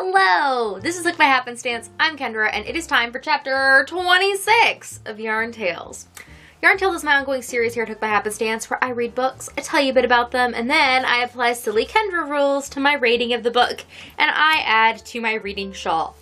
Hello! This is Hooked by Happenstance. I'm Kendra, and it is time for chapter 26 of Yarn Tales. Yarn Tales is my ongoing series here at Hooked by Happenstance, where I read books, I tell you a bit about them, and then I apply silly Kendra rules to my rating of the book, and I add to my reading shawl.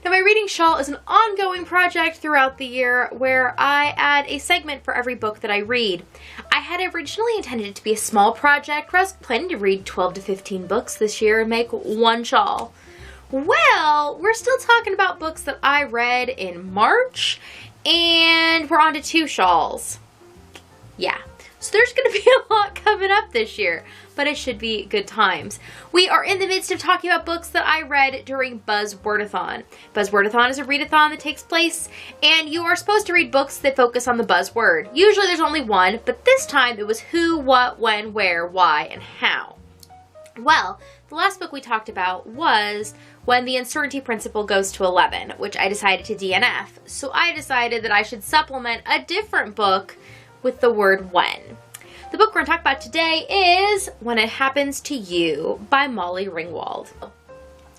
Now, my reading shawl is an ongoing project throughout the year where I add a segment for every book that I read. I had originally intended it to be a small project where I was planning to read 12 to 15 books this year and make one shawl. Well, we're still talking about books that I read in March, and we're on to 2 shawls. Yeah, so there's going to be a lot coming up this year, but it should be good times. We are in the midst of talking about books that I read during Buzzwordathon. Buzzwordathon is a readathon that takes place, and you are supposed to read books that focus on the buzzword. Usually there's only one, but this time it was who, what, when, where, why, and how. Well, the last book we talked about was When the Uncertainty Principle Goes to 11, which I decided to DNF. So I decided that I should supplement a different book with the word when. The book we're going to talk about today is When It Happens to You by Molly Ringwald.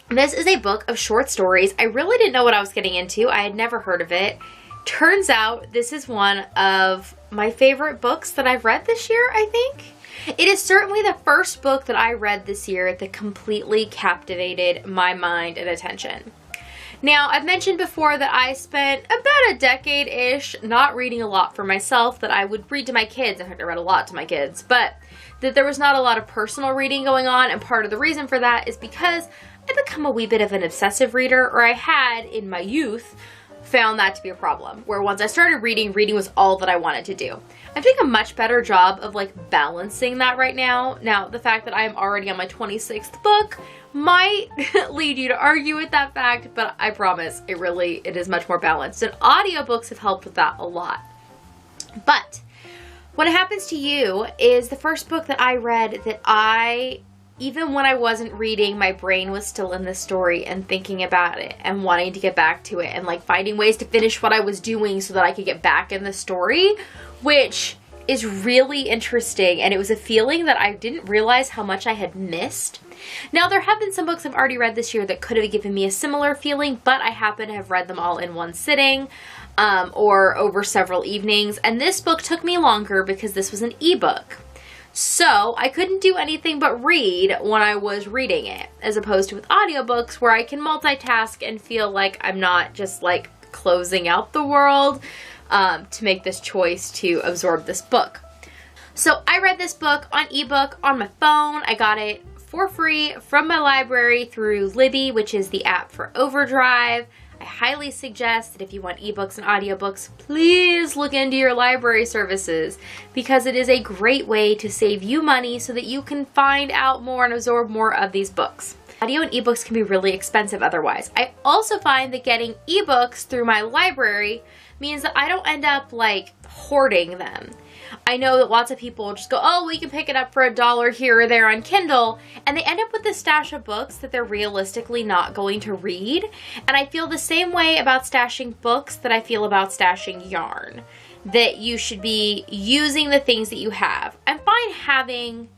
This is a book of short stories. I really didn't know what I was getting into. I had never heard of it. Turns out this is one of my favorite books that I've read this year, I think. It is certainly the first book that I read this year that completely captivated my mind and attention. Now, I've mentioned before that I spent about a decade-ish not reading a lot for myself, that I would read to my kids. In fact, I read a lot to my kids, but that there was not a lot of personal reading going on, and part of the reason for that is because I've become a wee bit of an obsessive reader, or I had in my youth found that to be a problem, where once I started reading, reading was all that I wanted to do. I'm doing a much better job of balancing that right now. Now, the fact that I am already on my 26th book might lead you to argue with that fact, but I promise it is much more balanced, and audiobooks have helped with that a lot. But When It Happens to You is the first book that I read that even when I wasn't reading, my brain was still in the story and thinking about it and wanting to get back to it and finding ways to finish what I was doing so that I could get back in the story, which is really interesting, and it was a feeling that I didn't realize how much I had missed. Now, there have been some books I've already read this year that could have given me a similar feeling, but I happen to have read them all in one sitting or over several evenings, and this book took me longer because this was an ebook. So I couldn't do anything but read when I was reading it, as opposed to with audiobooks where I can multitask and feel like I'm not just closing out the world to make this choice to absorb this book. So I read this book on ebook on my phone. I got it for free from my library through Libby, which is the app for Overdrive. I highly suggest that if you want ebooks and audiobooks, please look into your library services, because it is a great way to save you money so that you can find out more and absorb more of these books. Audio and ebooks can be really expensive otherwise. I also find that getting ebooks through my library means that I don't end up hoarding them. I know that lots of people just go, oh, we can pick it up for $1 here or there on Kindle, and they end up with a stash of books that they're realistically not going to read. And I feel the same way about stashing books that I feel about stashing yarn, that you should be using the things that you have. I'm fine having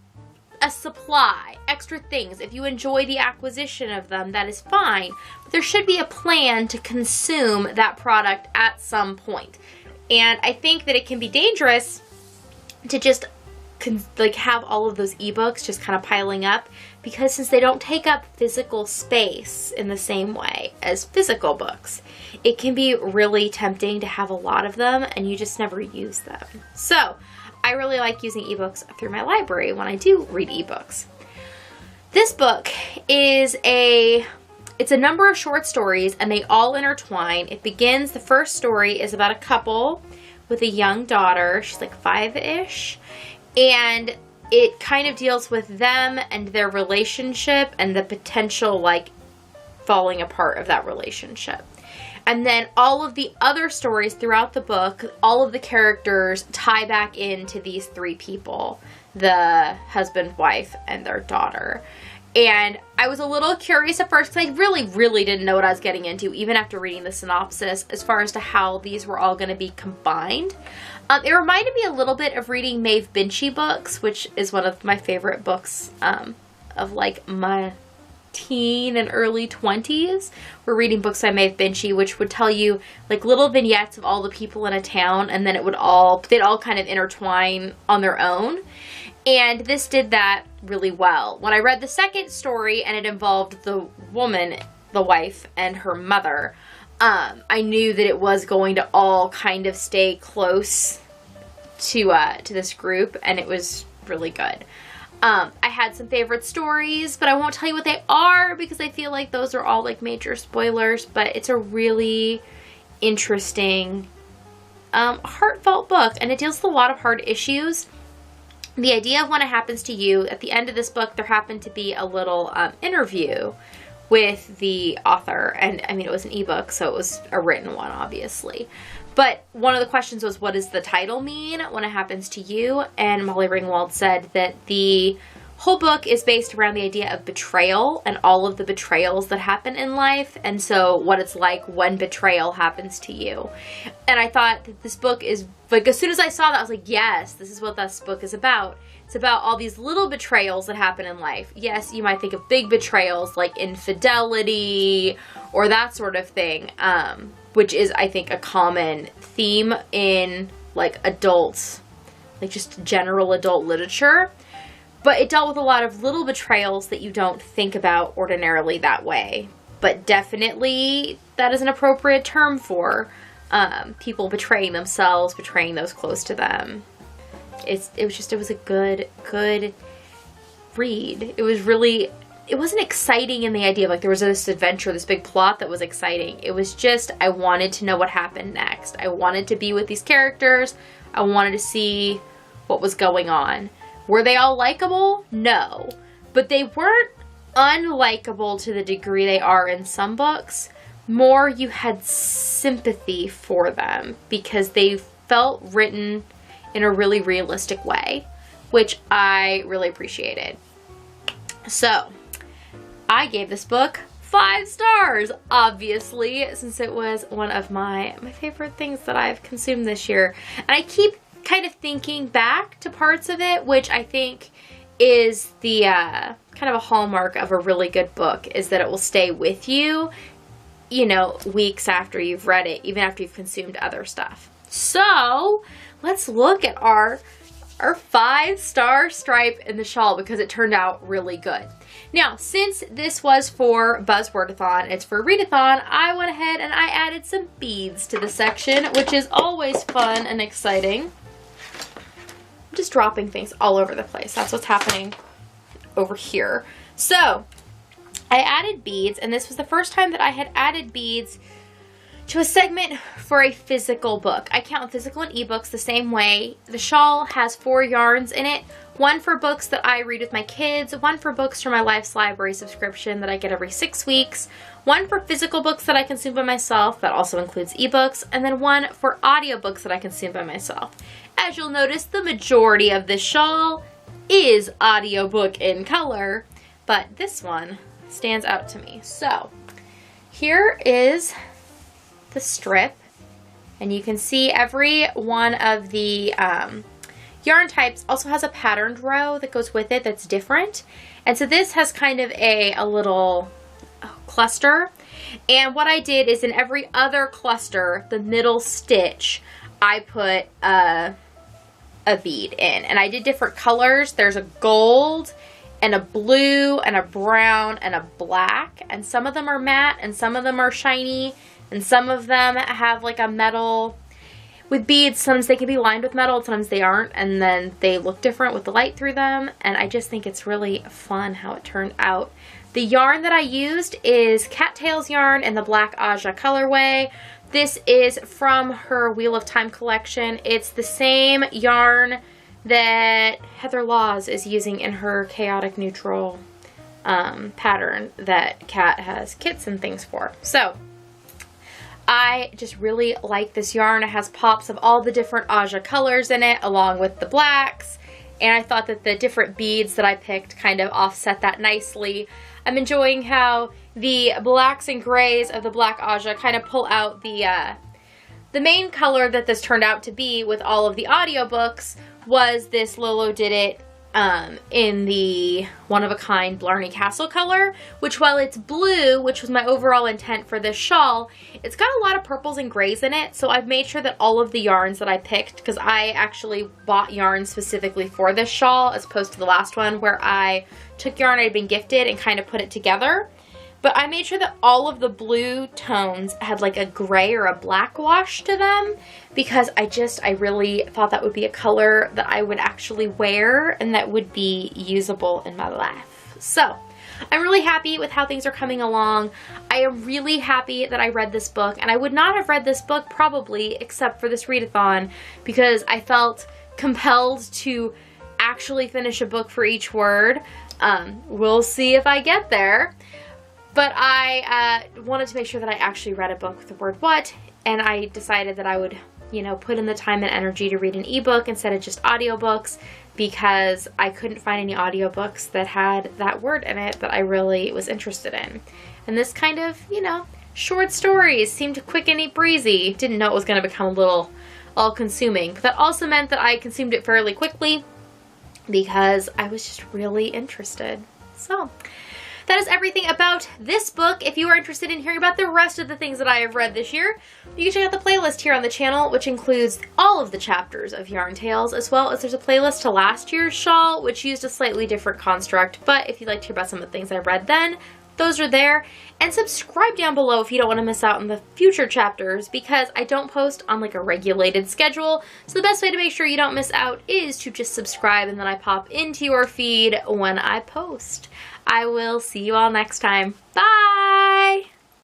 a supply, extra things. If you enjoy the acquisition of them, that is fine, but there should be a plan to consume that product at some point. And I think that it can be dangerous to just have all of those ebooks just kind of piling up, because since they don't take up physical space in the same way as physical books, it can be really tempting to have a lot of them and you just never use them. So I really like using ebooks through my library when I do read ebooks. This book is it's a number of short stories, and they all intertwine. The first story is about a couple with a young daughter. She's 5-ish, and it kind of deals with them and their relationship and the potential falling apart of that relationship. And then all of the other stories throughout the book, all of the characters tie back into these 3 people, the husband, wife, and their daughter. And I was a little curious at first because I really didn't know what I was getting into, even after reading the synopsis, as far as to how these were all going to be combined. It reminded me a little bit of reading Maeve Binchy books, which is one of my favorite books of teen and early 20s were reading books by Maeve Binchy, which would tell you like little vignettes of all the people in a town, and then they'd all kind of intertwine on their own. And this did that really well. When I read the second story and it involved the woman, the wife, and her mother, I knew that it was going to all kind of stay close to this group, and it was really good. I had some favorite stories, but I won't tell you what they are because I feel like those are all like major spoilers, but it's a really interesting, heartfelt book, and it deals with a lot of hard issues. The idea of when it happens to you, at the end of this book, there happened to be a little interview with the author, and I mean, it was an ebook, so it was a written one, obviously. But one of the questions was, what does the title mean when it happens to you? And Molly Ringwald said that the whole book is based around the idea of betrayal and all of the betrayals that happen in life, and so what it's like when betrayal happens to you. And I thought that this book is, like, as soon as I saw that, I was like, yes, this is what this book is about. It's about all these little betrayals that happen in life. Yes, you might think of big betrayals like infidelity or that sort of thing, which is, I think, a common theme in, like, adults, like, just general adult literature. But it dealt with a lot of little betrayals that you don't think about ordinarily that way. But definitely that is an appropriate term for people betraying themselves, betraying those close to them. It was a good read. It wasn't exciting in the idea of, like, there was this adventure, this big plot that was exciting. It was just, I wanted to know what happened next. I wanted to be with these characters. I wanted to see what was going on. Were they all likable? No. But they weren't unlikable to the degree they are in some books. More, you had sympathy for them because they felt written in a really realistic way, which I really appreciated. So, I gave this book 5 stars, obviously, since it was one of my favorite things that I've consumed this year. And I keep kind of thinking back to parts of it, which I think is the kind of a hallmark of a really good book, is that it will stay with you, you know, weeks after you've read it, even after you've consumed other stuff. So, let's look at our 5-star stripe in the shawl because it turned out really good. Now, since this was for Buzzwordathon, it's for Readathon, I went ahead and I added some beads to the section, which is always fun and exciting. I'm just dropping things all over the place. That's what's happening over here. So, I added beads, and this was the first time that I had added beads to a segment for a physical book. I count physical and ebooks the same way. The shawl has 4 yarns in it. 1 for books that I read with my kids, 1 for books for my Life's Library subscription that I get every 6 weeks, 1 for physical books that I consume by myself, that also includes ebooks, and then 1 for audiobooks that I consume by myself. As you'll notice, the majority of this shawl is audiobook in color, but this one stands out to me. So, here is the strip, and you can see every one of the yarn types also has a patterned row that goes with it that's different. And so this has kind of a little cluster. And what I did is in every other cluster, the middle stitch, I put a bead in. And I did different colors. There's a gold and a blue and a brown and a black. And some of them are matte and some of them are shiny. And some of them have like a metal. With beads, sometimes they can be lined with metal, sometimes they aren't, and then they look different with the light through them, and I just think it's really fun how it turned out. The yarn that I used is Cattails yarn in the Black Aja colorway. This is from her Wheel of Time collection. It's the same yarn that Heather Laws is using in her Chaotic Neutral pattern that Kat has kits and things for. So, I just really like this yarn. It has pops of all the different Aja colors in it, along with the blacks. And I thought that the different beads that I picked kind of offset that nicely. I'm enjoying how the blacks and grays of the Black Aja kind of pull out the main color that this turned out to be with all of the audiobooks was this Lolo Did It in the one-of-a-kind Blarney Castle color, which while it's blue, which was my overall intent for this shawl, it's got a lot of purples and grays in it, so I've made sure that all of the yarns that I picked, because I actually bought yarn specifically for this shawl as opposed to the last one where I took yarn I'd been gifted and kind of put it together. But I made sure that all of the blue tones had like a gray or a black wash to them because I really thought that would be a color that I would actually wear and that would be usable in my life. So I'm really happy with how things are coming along. I am really happy that I read this book, and I would not have read this book probably except for this readathon because I felt compelled to actually finish a book for each word. We'll see if I get there. But I wanted to make sure that I actually read a book with the word what, and I decided that I would, you know, put in the time and energy to read an ebook instead of just audiobooks because I couldn't find any audiobooks that had that word in it that I really was interested in. And this kind of, you know, short stories seemed quick and breezy. Didn't know it was going to become a little all-consuming, but that also meant that I consumed it fairly quickly because I was just really interested. So that is everything about this book. If you are interested in hearing about the rest of the things that I have read this year, you can check out the playlist here on the channel, which includes all of the chapters of Yarn Tales, as well as there's a playlist to last year's shawl, which used a slightly different construct. But if you'd like to hear about some of the things I read then, those are there. And subscribe down below if you don't want to miss out on the future chapters, because I don't post on like a regulated schedule. So the best way to make sure you don't miss out is to just subscribe, and then I pop into your feed when I post. I will see you all next time. Bye!